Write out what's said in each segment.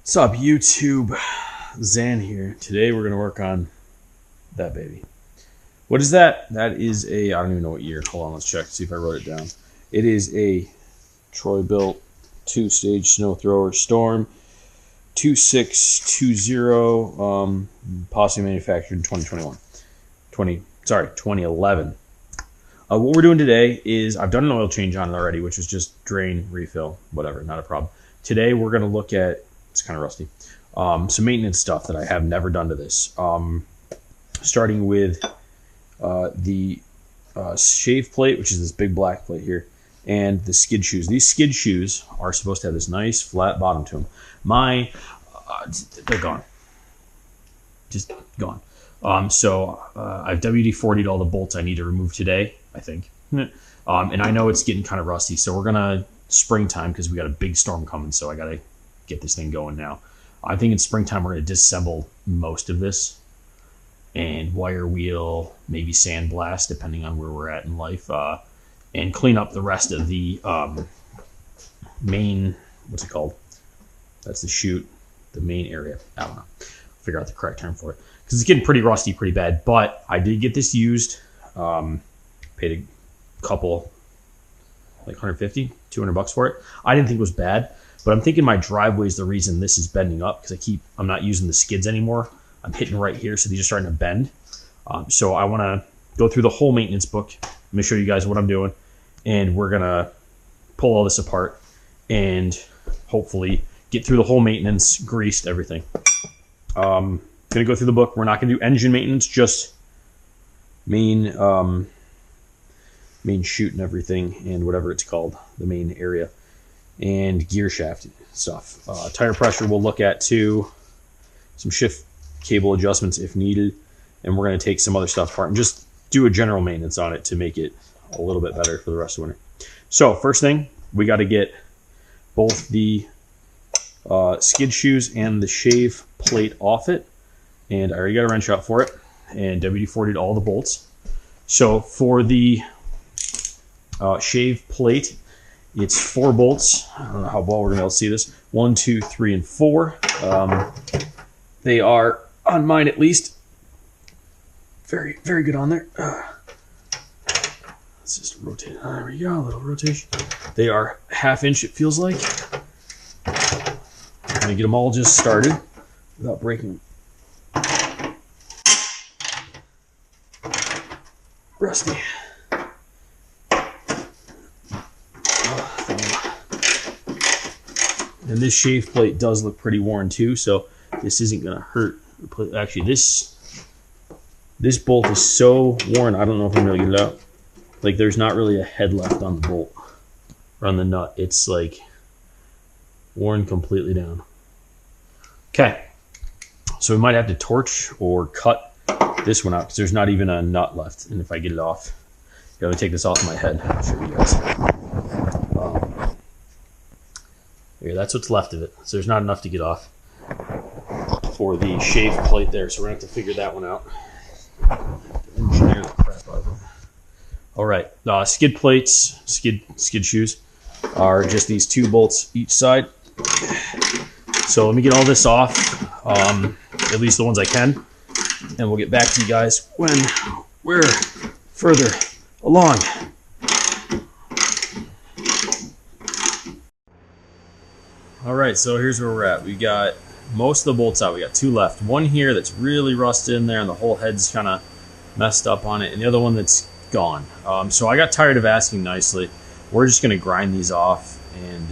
What's up, YouTube? Zan here. Today we're going to work on that baby. What is that? That is a, I don't even know what year. Hold on, let's check, see if I wrote it down. It is a Troy-Bilt 2-stage snow thrower Storm 2620, possibly manufactured in 2011. What we're doing today is, I've done an oil change on it already, which was just drain, refill, whatever, not a problem. Today we're going to look at, it's kind of rusty, some maintenance stuff that I have never done to this. Starting with the shave plate, which is this big black plate here, and the skid shoes. These skid shoes are supposed to have this nice flat bottom to them. They're gone. Just gone. So I've WD-40'd all the bolts I need to remove today, I think. And I know it's getting kind of rusty, so we're gonna springtime, because we got a big storm coming, so I gotta get this thing going now. I think in springtime we're gonna disassemble most of this and wire wheel, maybe sandblast, depending on where we're at in life, and clean up the rest of the main, what's it called? That's the chute, the main area. I don't know. Figure out the correct term for it, because it's getting pretty rusty pretty bad. But I did get this used, paid a couple, like 150, 200 bucks for it. I didn't think it was bad, but I'm thinking my driveway is the reason this is bending up, because I'm not using the skids anymore. I'm hitting right here, so these are starting to bend. So I want to go through the whole maintenance book. I'm going to show you guys what I'm doing, and we're going to pull all this apart and hopefully get through the whole maintenance, greased, everything. Going to go through the book. We're not going to do engine maintenance, just main chute and everything, and whatever it's called, the main area, and gear shaft stuff. Tire pressure we'll look at too, some shift cable adjustments if needed, and we're going to take some other stuff apart and just do a general maintenance on it to make it a little bit better for the rest of winter. So first thing, we got to get both the skid shoes and the shave plate off it, and I already got a wrench out for it, and WD-40'd all the bolts. So for the shave plate, it's 4 bolts. I don't know how well we're gonna be able to see this. 1, 2, 3, and 4. They are, on mine at least, very, very good on there. Let's just rotate it. There we go, a little rotation. They are 1/2 inch, it feels like. I'm gonna get them all just started without breaking them. Rusty. And this shave plate does look pretty worn too, so this isn't gonna hurt. Actually, this bolt is so worn, I don't know if I'm gonna get it out. Like, there's not really a head left on the bolt or on the nut. It's like worn completely down. Okay, so we might have to torch or cut this one out, because there's not even a nut left. And if I get it off, let me take this off my head. I'll show you guys. Here, that's what's left of it. So there's not enough to get off for the shave plate there. So we're gonna have to figure that one out. Engineer the crap out of it. All right, skid plates, skid shoes are just these 2 bolts each side. So let me get all this off, at least the ones I can, and we'll get back to you guys when we're further along. All right, so here's where we're at. We got most of the bolts out. We got 2 left. One here that's really rusted in there, and the whole head's kind of messed up on it, and the other one that's gone. So I got tired of asking nicely. We're just going to grind these off, and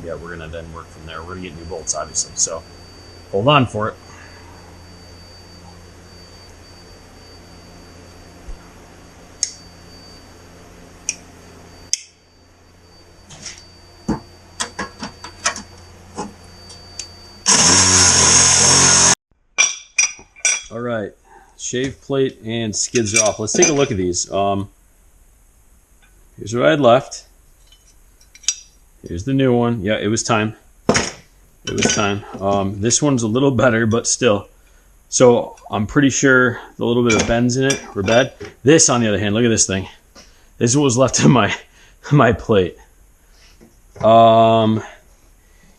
yeah, we're going to then work from there. We're going to get new bolts, obviously, so hold on for it. All right, shave plate and skids are off. Let's take a look at these. Here's what I had left. Here's the new one. Yeah, it was time. It was time. This one's a little better, but still. So I'm pretty sure the little bit of bends in it were bad. This, on the other hand, look at this thing. This is what was left of my plate.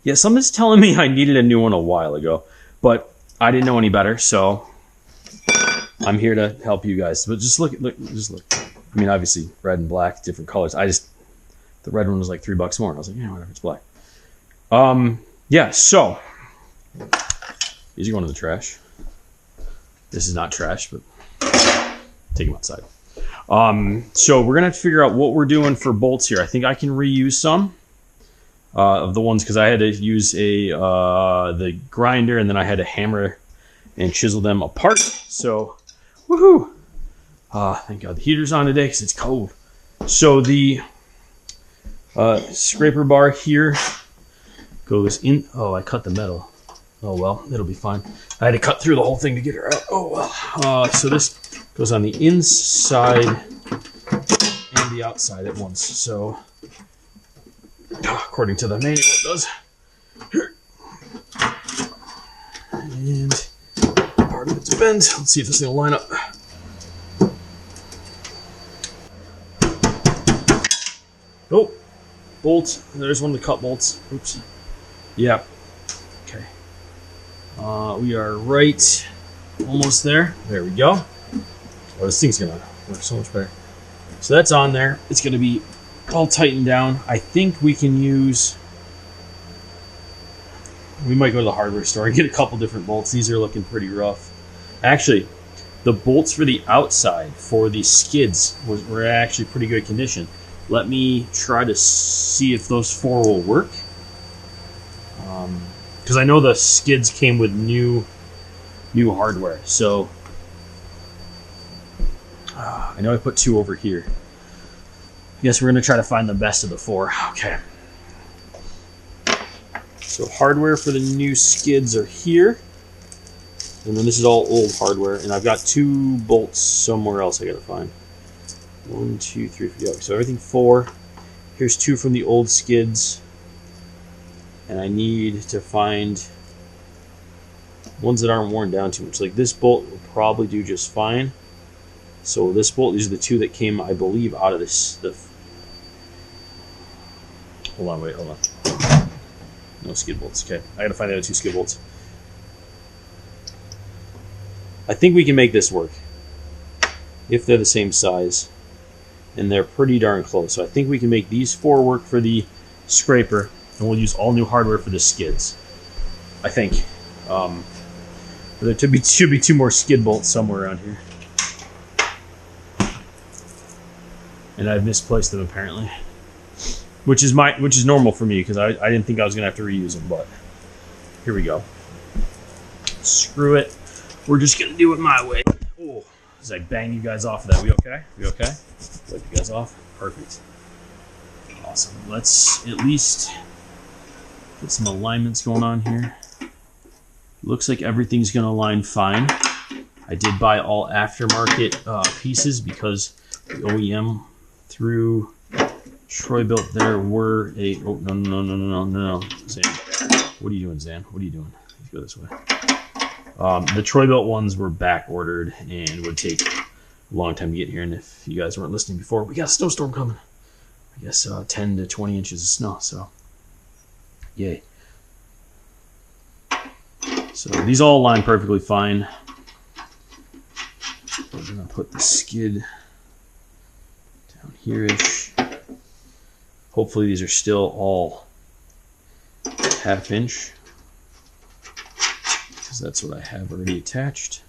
Yeah, something's telling me I needed a new one a while ago, but I didn't know any better, so I'm here to help you guys. But just look. I mean, obviously, red and black, different colors. The red one was like $3 more. I was like, yeah, whatever, it's black. Yeah, so these are going to the trash. This is not trash, but take them outside. So we're gonna have to figure out what we're doing for bolts here. I think I can reuse some of the ones because I had to use the grinder, and then I had to hammer and chisel them apart. So, woohoo! Thank God the heater's on today because it's cold. So the scraper bar here goes in. Oh, I cut the metal. Oh well, it'll be fine. I had to cut through the whole thing to get her out. Oh well. So this goes on the inside and the outside at once. So according to the manual, it does. And part of it's bent. Let's see if this thing will line up. Oh, bolt. There's one of the cut bolts. Oops. Yeah. Okay. We are right almost there. There we go. Oh, this thing's gonna work so much better. So that's on there. It's gonna be all tightened down. I think we can use. We might go to the hardware store and get a couple different bolts. These are looking pretty rough. Actually, the bolts for the outside for the skids were actually pretty good condition. Let me try to see if those 4 will work. Because I know the skids came with new hardware. So I know I put 2 over here. I guess we're going to try to find the best of the 4. Okay. So hardware for the new skids are here. And then this is all old hardware. And I've got 2 bolts somewhere else I got to find. 1, 2, 3, 4. Okay, so everything 4. Here's 2 from the old skids. And I need to find ones that aren't worn down too much. Like this bolt will probably do just fine. So this bolt, these are the 2 that came, I believe, out of this. Hold on, wait, hold on. No skid bolts. Okay, I gotta find the other 2 skid bolts. I think we can make this work if they're the same size, and they're pretty darn close. So I think we can make these 4 work for the scraper, and we'll use all new hardware for the skids. I think. There should be 2 more skid bolts somewhere around here, and I've misplaced them apparently, which is normal for me because I didn't think I was gonna have to reuse them. But here we go. Screw it. We're just gonna do it my way. Oh, as I bang you guys off of that. We okay? We okay? Wipe you guys off. Perfect. Awesome. Let's at least get some alignments going on here. Looks like everything's going to align fine. I did buy all aftermarket pieces because the OEM through Troy-Bilt there were a... Oh, no. Zan. What are you doing, Zan? What are you doing? Let's go this way. The Troy-Bilt ones were back ordered and would take a long time to get here. And if you guys weren't listening before, we got a snowstorm coming. I guess 10 to 20 inches of snow, so yay. So these all align perfectly fine. We're gonna put the skid down here-ish. Hopefully these are still all 1/2 inch, because that's what I have already attached.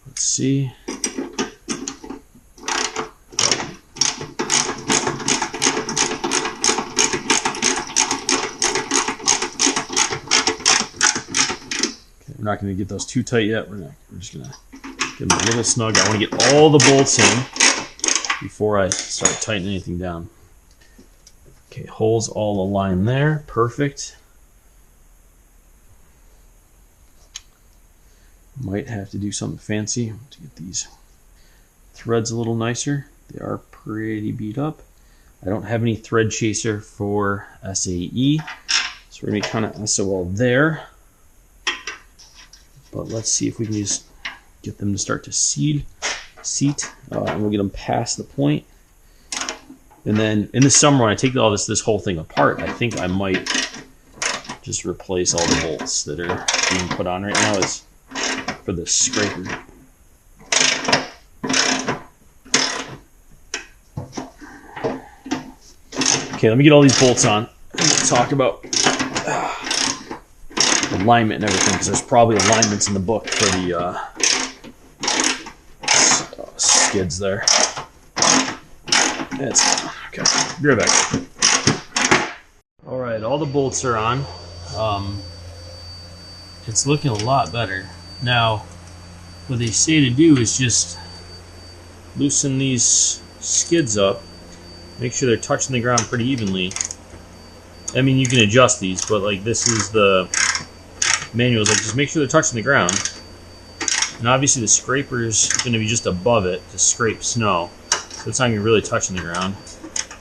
Let's see. We're not going to get those too tight yet. We're just going to get them a little snug. I want to get all the bolts in before I start tightening anything down. Okay, holes all aligned there. Perfect. Might have to do something fancy to get these threads a little nicer. They are pretty beat up. I don't have any thread chaser for SAE, so we're going to be kind of SOL there. But let's see if we can just get them to start to seat, and we'll get them past the point. And then in the summer, when I take all this whole thing apart, I think I might just replace all the bolts that are being put on right now is for the scraper. Okay, let me get all these bolts on. Talk about alignment and everything, because there's probably alignments in the book for the skids there. That's okay. Be right back. All right, all the bolts are on. It's looking a lot better now. What they say to do is just loosen these skids up, make sure they're touching the ground pretty evenly. I mean, you can adjust these, but like this is the manual, like just make sure they're touching the ground. And obviously the scraper's going to be just above it to scrape snow, so it's not going to be really touching the ground.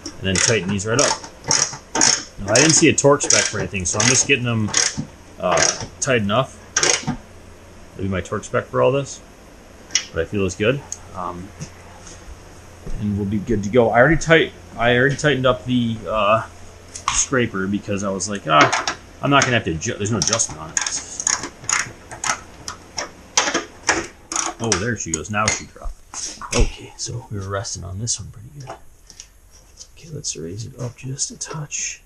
And then tighten these right up. Now, I didn't see a torque spec for anything, so I'm just getting them tight enough. That'll be my torque spec for all this, but I feel it's good. And we'll be good to go. I already tightened up the scraper because I was like, I'm not gonna have to there's no adjustment on it. Oh, there she goes. Now she dropped. Okay, so we were resting on this one pretty good. Okay, let's raise it up just a touch.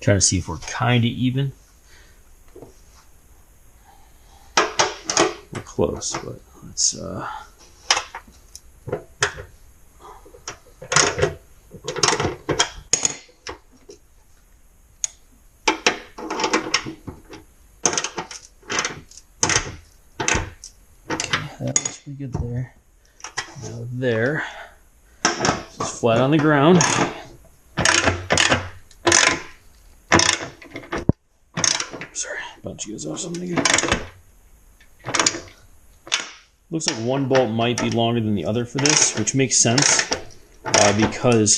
Trying to see if we're kind of even. We're close, but let's that looks pretty good there. Now there, just flat on the ground. Sorry, bunch goes off something again. Looks like one bolt might be longer than the other for this, which makes sense because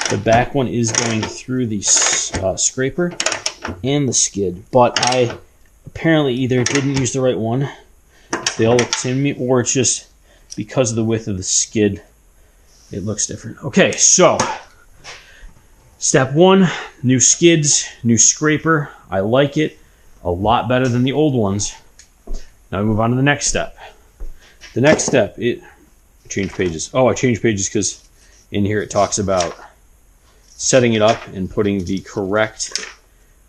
the back one is going through the scraper and the skid, but I apparently either didn't use the right one, they all look the same to me, or it's just because of the width of the skid, it looks different. Okay, so step one, new skids, new scraper. I like it a lot better than the old ones. Now we move on to the next step. The next step, change pages. Oh, I changed pages because in here it talks about setting it up and putting the correct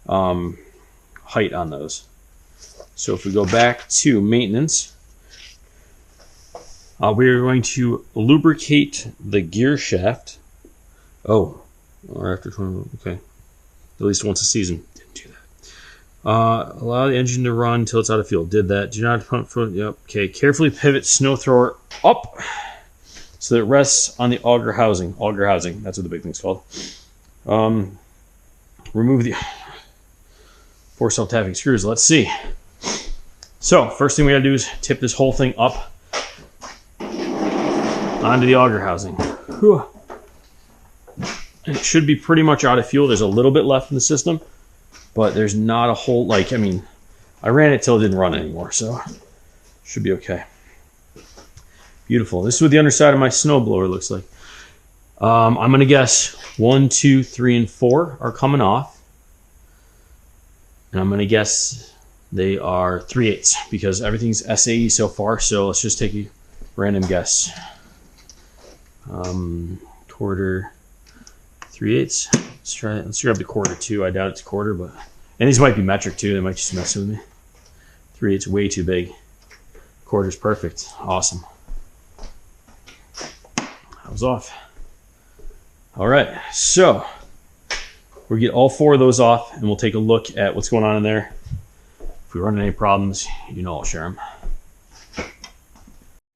height on those. So if we go back to maintenance, we're going to lubricate the gear shaft. Oh, or after 20, okay. At least once a season. Didn't do that. Allow the engine to run until it's out of fuel. Did that. Do not pump foot. Yep. Okay. Carefully pivot snow thrower up so that it rests on the auger housing. Auger housing. That's what the big thing's called. Remove the 4 self-tapping screws. Let's see. So first thing we got to do is tip this whole thing up onto the auger housing. Whew. It should be pretty much out of fuel. There's a little bit left in the system, but there's not a whole, like, I mean, I ran it till it didn't run anymore, so should be okay. Beautiful. This is what the underside of my snowblower looks like. I'm going to guess 1, 2, 3, and 4 are coming off. And I'm going to guess they are 3/8 because everything's SAE so far, so let's just take a random guess. Quarter, 3/8. Let's try it. Let's grab the quarter too. I doubt it's quarter, but and these might be metric too. They might just mess with me. 3/8 way too big. Quarter's perfect. Awesome. I was off. All right, so we'll get all 4 of those off, and we'll take a look at what's going on in there. If we run into any problems, you know I'll share them.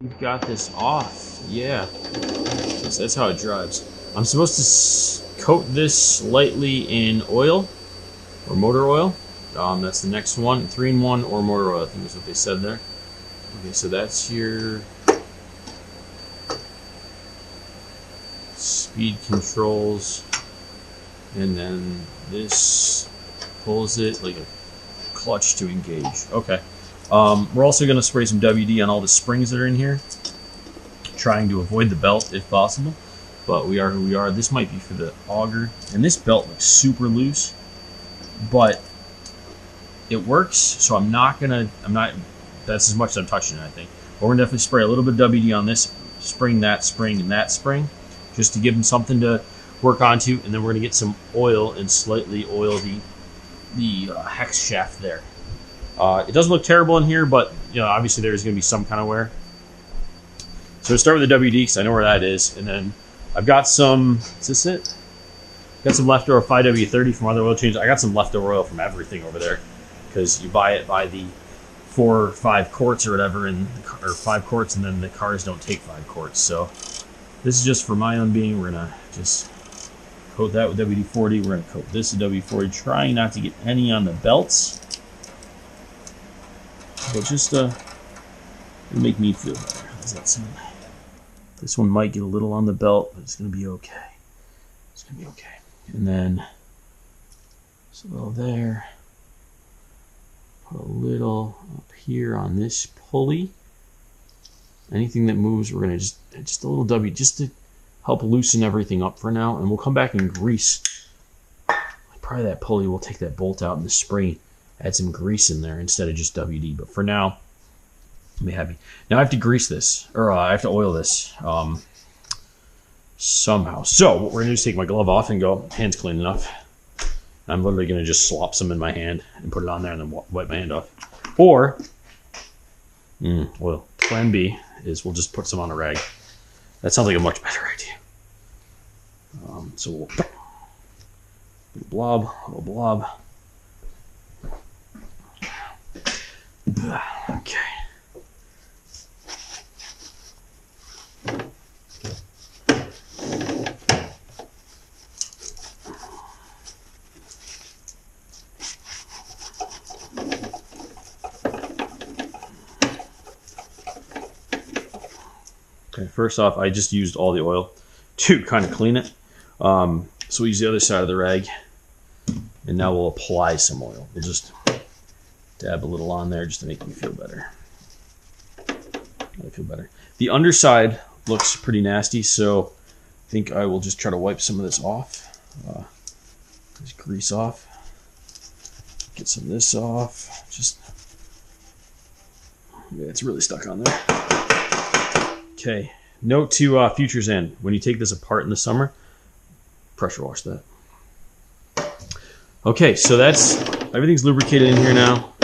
We've got this off. Yeah, that's how it drives. I'm supposed to coat this lightly in oil or motor oil. That's the next one. 3-in-1 or motor oil, I think is what they said there. Okay, so that's your speed controls, and then this pulls it like a clutch to engage. Okay. We're also going to spray some WD on all the springs that are in here, trying to avoid the belt if possible. but we are who we are. This might be for the auger, and this belt looks super loose, but it works. So I'm not. That's as much as I'm touching it, I think. But we're gonna definitely spray a little bit of WD on this spring, that spring, and that spring, just to give them something to work onto, and then we're gonna get some oil and slightly oil the hex shaft there. It doesn't look terrible in here, but obviously there's gonna be some kind of wear. So we'll start with the WD because I know where that is, and then I've got some. Is this it? Got some leftover 5W30 from other oil changes. I got some leftover oil from everything over there because you buy it by the 4 or 5 quarts or whatever, or 5 quarts, and then the cars don't take 5 quarts. So this is just for my own being. We're gonna just coat that with WD-40. We're gonna coat this with WD-40, trying not to get any on the belts, but just it'll make me feel better. How's that sound? This one might get a little on the belt, but it's gonna be okay. It's gonna be okay. And then just a little there. Put a little up here on this pulley. Anything that moves, we're gonna just a little W, just to help loosen everything up for now. And we'll come back and grease. Probably that pulley, we'll take that bolt out and the spring, add some grease in there instead of just WD. But for now, I'll be happy. Now I have to grease this, or I have to oil this somehow. So what we're gonna do is take my glove off and go, hands clean enough. I'm literally gonna just slop some in my hand and put it on there and then wipe my hand off. Or, well, plan B is we'll just put some on a rag. That sounds like a much better idea. So we'll blob, a little blob. Okay. Okay, first off, I just used all the oil to kind of clean it. So we use the other side of the rag, and now we'll apply some oil. We'll just dab a little on there just to make me feel better. I feel better. The underside looks pretty nasty, so I think I will just try to wipe some of this off. Just grease off. Get some of this off. Yeah, it's really stuck on there. Okay, note to Future's End. When you take this apart in the summer, pressure wash that. Okay, so everything's lubricated in here now.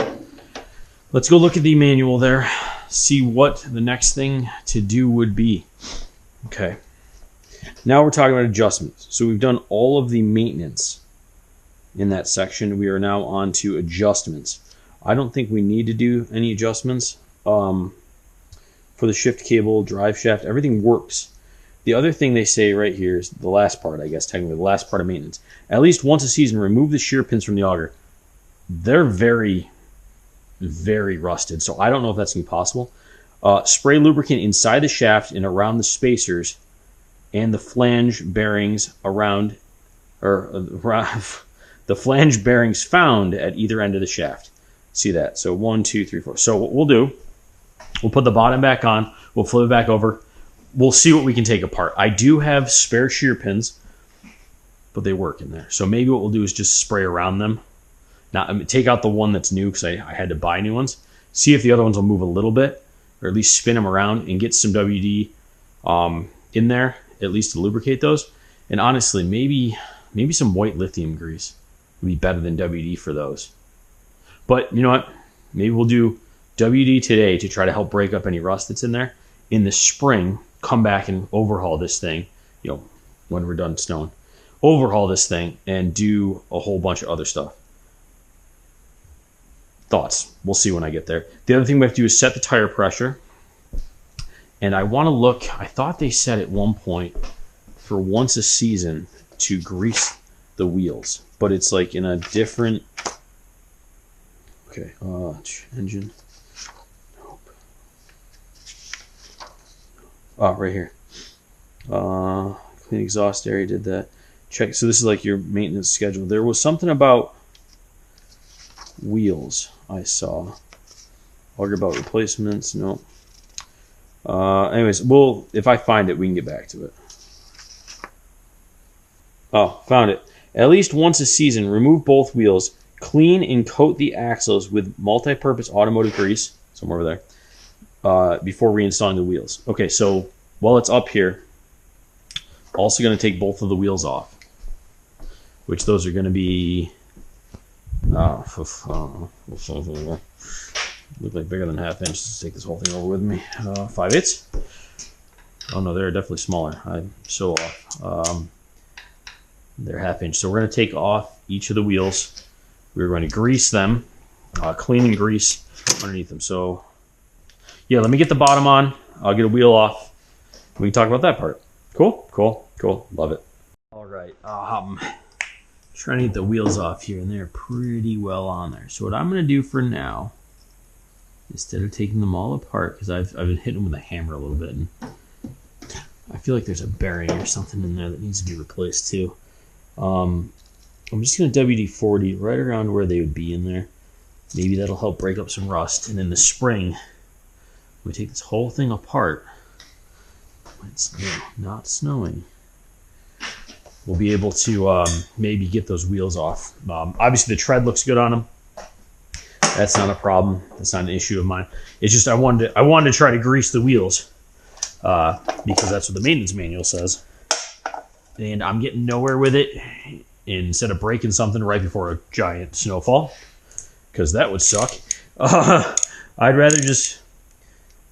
Let's go look at the manual there, see what the next thing to do would be. Okay, now we're talking about adjustments. So we've done all of the maintenance in that section. We are now on to adjustments. I don't think we need to do any adjustments. For the shift cable, drive shaft, everything works. The other thing they say right here is the last part, I guess, technically, the last part of maintenance. At least once a season, remove the shear pins from the auger. They're very, very rusted, so I don't know if that's going to be possible. Spray lubricant inside the shaft and around the spacers and the flange bearings around the flange bearings found at either end of the shaft. See that? So 1, 2, 3, 4. So what we'll do, we'll put the bottom back on, we'll flip it back over, we'll see what we can take apart. I do have spare shear pins, but they work in there. So maybe what we'll do is just spray around them. Now, take out the one that's new because I had to buy new ones. See if the other ones will move a little bit, or at least spin them around and get some WD in there, at least to lubricate those. And honestly, maybe some white lithium grease would be better than WD for those. But you know what? Maybe we'll do WD today to try to help break up any rust that's in there. In the spring, come back and overhaul this thing, when we're done snowing. Overhaul this thing and do a whole bunch of other stuff. Thoughts? We'll see when I get there. The other thing we have to do is set the tire pressure. And I want to look, I thought they said at one point for once a season to grease the wheels. But it's like in a different... Okay, engine. Nope. Oh, right here. Clean exhaust area, did that. Check. So this is like your maintenance schedule. There was something about wheels I saw. Auger about replacements. No. Anyways, if I find it, we can get back to it. Oh, found it. At least once a season, remove both wheels, clean and coat the axles with multi-purpose automotive grease, somewhere over there, before reinstalling the wheels. Okay, so while it's up here, also going to take both of the wheels off, which those are going to be, look like bigger than ½ inch. Let's take this whole thing over with me. 5/8. Oh no, they're definitely smaller. I'm so off. They're ½ inch. So we're going to take off each of the wheels. We're going to grease them, clean and grease underneath them. So yeah, let me get the bottom on. I'll get a wheel off. We can talk about that part. Cool, cool, cool. Love it. All right. Trying to get the wheels off here, and they're pretty well on there. So what I'm going to do for now, instead of taking them all apart, because I've been hitting them with a hammer a little bit, and I feel like there's a bearing or something in there that needs to be replaced too. I'm just going to WD-40 right around where they would be in there. Maybe that'll help break up some rust. And in the spring, we take this whole thing apart. When it's not snowing, we'll be able to maybe get those wheels off. Obviously, the tread looks good on them. That's not a problem. That's not an issue of mine. It's just I wanted to try to grease the wheels because that's what the maintenance manual says. And I'm getting nowhere with it. Instead of breaking something right before a giant snowfall, because that would suck. I'd rather just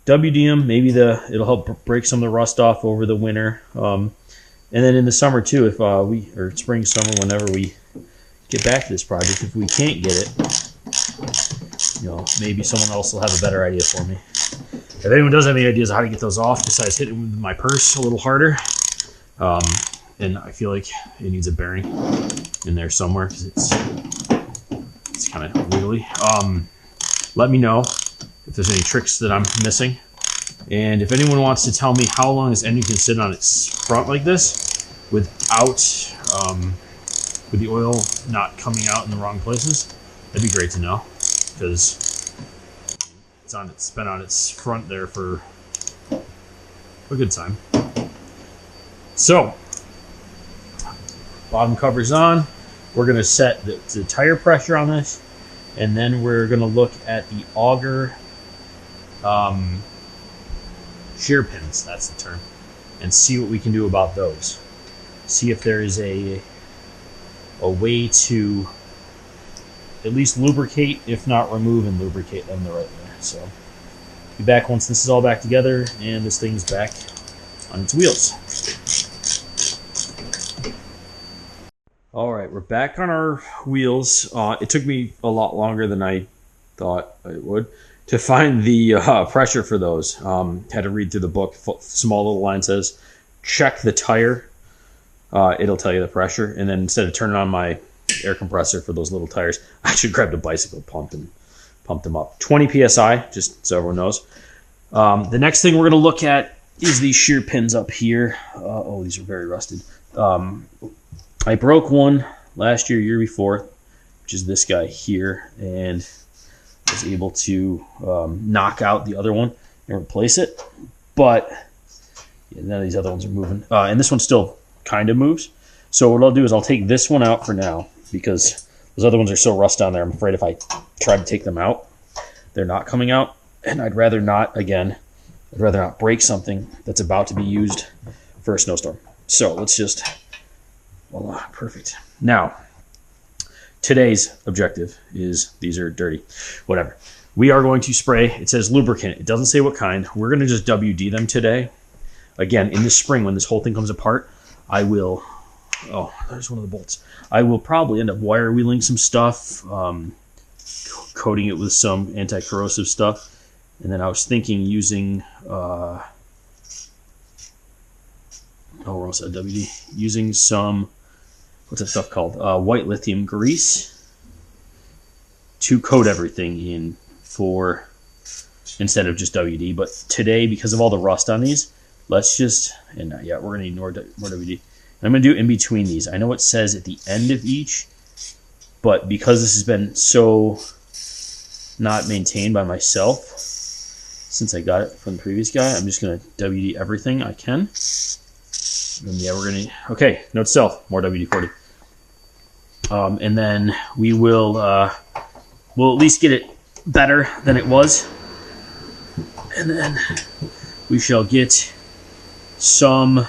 WD them. Maybe it'll help break some of the rust off over the winter. And then in the summer too, if or spring, summer, whenever we get back to this project, if we can't get it, maybe someone else will have a better idea for me. If anyone does have any ideas of how to get those off, besides hitting with my purse a little harder, and I feel like it needs a bearing in there somewhere because it's kind of wiggly. Let me know if there's any tricks that I'm missing. And if anyone wants to tell me how long this engine can sit on its front like this without, with the oil not coming out in the wrong places, that'd be great to know, because it's been on its front there for a good time. So, bottom cover's on. We're going to set the tire pressure on this, and then we're going to look at the auger shear pins, that's the term, and see what we can do about those. See if there is a way to at least lubricate, if not remove and lubricate them the right way. So, be back once this is all back together and this thing's back on its wheels. All right, we're back on our wheels. It took me a lot longer than I thought it would to find the pressure for those. Had to read through the book. Small little line says, check the tire. It'll tell you the pressure. And then instead of turning on my air compressor for those little tires, I actually grabbed a bicycle, pumped them up. 20 PSI, just so everyone knows. The next thing we're going to look at is these shear pins up here. Oh, these are very rusted. I broke one last year before, which is this guy here, and was able to knock out the other one and replace it. But yeah, none of these other ones are moving. And this one still kind of moves. So what I'll do is I'll take this one out for now, because those other ones are so rust down there. I'm afraid if I try to take them out, they're not coming out. And I'd rather not break something that's about to be used for a snowstorm. So let's just... Voila, perfect. Now, today's objective is, these are dirty, whatever. We are going to spray, it says lubricant. It doesn't say what kind. We're going to just WD them today. Again, in the spring, when this whole thing comes apart, I will, oh, there's one of the bolts. I will probably end up wire wheeling some stuff, coating it with some anti-corrosive stuff. And then I was thinking using, we're almost at WD, using some, what's that stuff called? White lithium grease to coat everything in for, instead of just WD. But today, because of all the rust on these, let's just, and yeah, we're going to need more WD. And I'm going to do in between these. I know it says at the end of each, but because this has been so not maintained by myself since I got it from the previous guy, I'm just going to WD everything I can. And yeah, we're gonna, okay, note to self, more WD-40. And then we will, we'll at least get it better than it was. And then we shall get some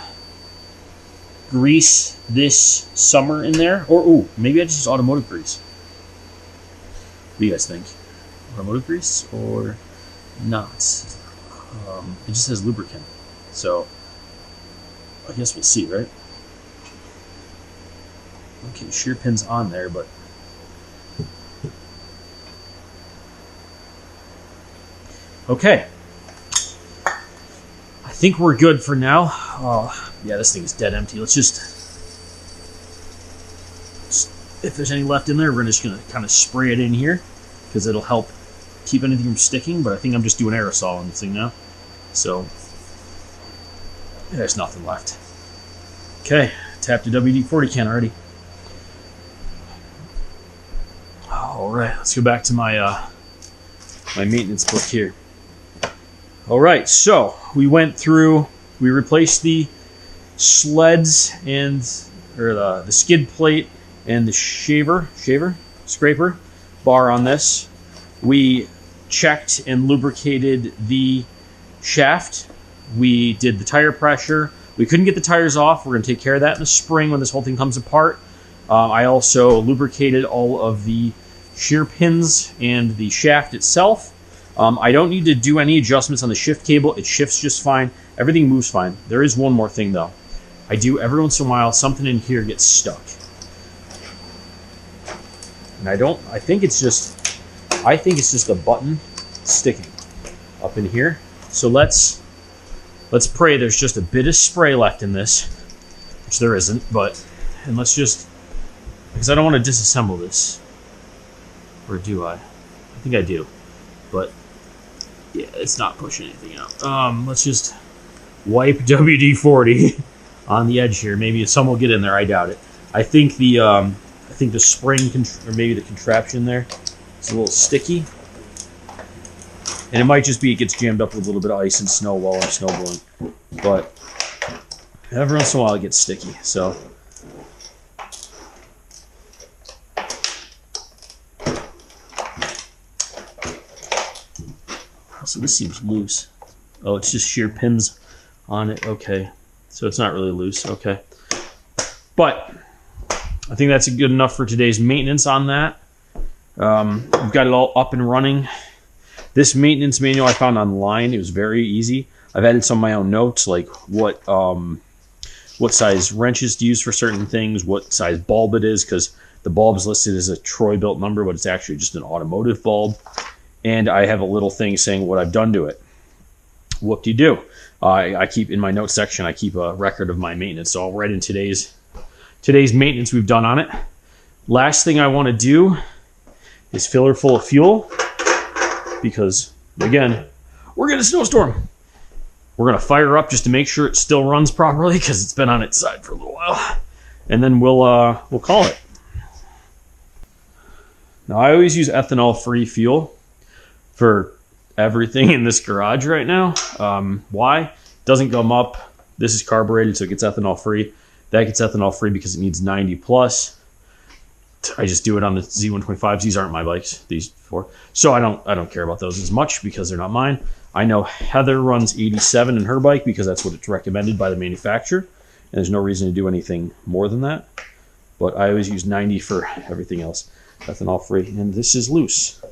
grease this summer in there. Or, ooh, maybe I just use automotive grease. What do you guys think? Automotive grease or not? It just has lubricant. So, I guess we'll see, right? Okay, shear pin's on there, but... Okay. I think we're good for now. Oh, yeah, this thing is dead empty. Let's just... If there's any left in there, we're just going to kind of spray it in here, because it'll help keep anything from sticking, but I think I'm just doing aerosol on this thing now. So, there's nothing left. Okay, tapped the WD-40 can already. All right, let's go back to my my maintenance book here. All right, so we went through, we replaced the sleds and, or the skid plate and the scraper bar on this. We checked and lubricated the shaft. We did the tire pressure. We couldn't get the tires off. We're going to take care of that in the spring when this whole thing comes apart. I also lubricated all of the shear pins and the shaft itself. I don't need to do any adjustments on the shift cable. It shifts just fine. Everything moves fine. There is one more thing though. I do every once in a while, something in here gets stuck. And I think it's just a button sticking up in here. So let's pray there's just a bit of spray left in this, which there isn't, and let's just, because I don't want to disassemble this. Or do I? I think I do. But yeah, it's not pushing anything out. Let's just wipe WD-40 on the edge here. Maybe some will get in there. I doubt it. I think the spring or maybe the contraption there is a little sticky, and it might just be it gets jammed up with a little bit of ice and snow while I'm snowblowing. But every once in a while it gets sticky. So. So this seems loose. Oh, it's just shear pins on it. Okay. So it's not really loose. Okay. But I think that's good enough for today's maintenance on that. We've got it all up and running. This maintenance manual I found online. It was very easy. I've added some of my own notes, like what size wrenches to use for certain things, what size bulb it is, because the bulb is listed as a Troy-Bilt number, but it's actually just an automotive bulb. And I have a little thing saying what I've done to it. Whoop-de-doo. I keep, in my notes section, I keep a record of my maintenance. So I'll write in today's maintenance we've done on it. Last thing I want to do is fill her full of fuel. Because, again, we're getting a snowstorm. We're going to fire her up just to make sure it still runs properly, because it's been on its side for a little while. And then we'll call it. Now, I always use ethanol-free fuel for everything in this garage right now. Why? It doesn't gum up. This is carbureted, so it gets ethanol free. That gets ethanol free because it needs 90 plus. I just do it on the Z125s. These aren't my bikes, these four. So I don't care about those as much because they're not mine. I know Heather runs 87 in her bike because that's what it's recommended by the manufacturer. And there's no reason to do anything more than that. But I always use 90 for everything else. Ethanol free. And this is loose.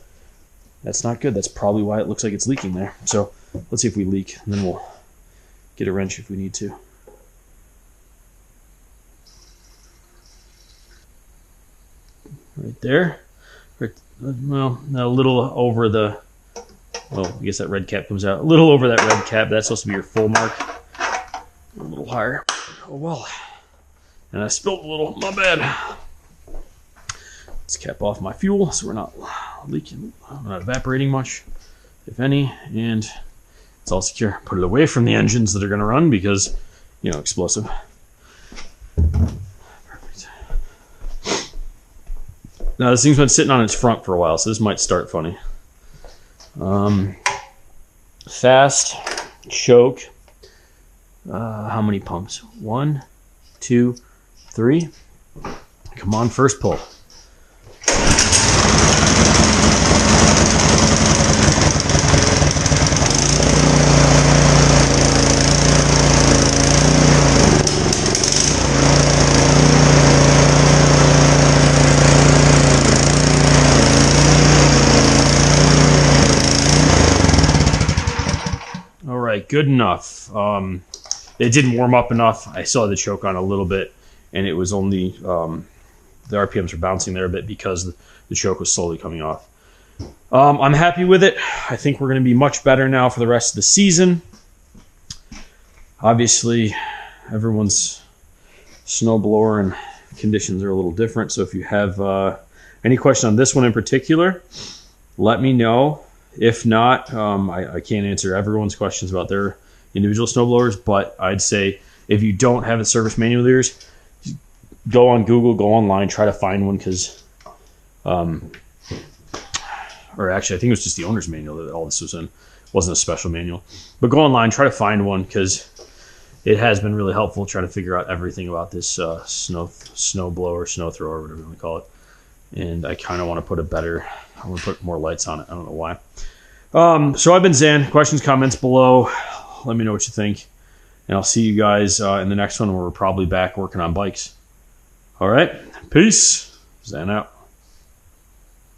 That's not good. That's probably why it looks like it's leaking there. So let's see if we leak, and then we'll get a wrench if we need to. Right there. Right, well, a little over the... Well, I guess that red cap comes out. A little over that red cap. That's supposed to be your full mark. A little higher. Oh, well. And I spilled a little. My bad. Let's cap off my fuel so we're not leaking, not evaporating much, if any, and it's all secure. Put it away from the engines that are going to run because, you know, explosive. Perfect. Now this thing's been sitting on its front for a while, so this might start funny. Fast choke. How many pumps? 1, 2, 3. Come on, first pull. All right, good enough. It didn't warm up enough. I still had the choke on a little bit, and it was only the RPMs were bouncing there a bit because the choke was slowly coming off. I'm happy with it. I think we're going to be much better now for the rest of the season. Obviously, everyone's snowblower and conditions are a little different, so if you have any question on this one in particular, let me know. If not, I can't answer everyone's questions about their individual snowblowers, but I'd say if you don't have a service manual of yours, go on Google, go online, try to find one, because, or actually, I think it was just the owner's manual that all this was in. It wasn't a special manual. But go online, try to find one, because it has been really helpful trying to figure out everything about this snowblower, snow thrower, whatever you want to call it. And I kind of want to put I want to put more lights on it. I don't know why. So I've been Zan. Questions, comments below. Let me know what you think. And I'll see you guys in the next one where we're probably back working on bikes. All right. Peace. Zan out.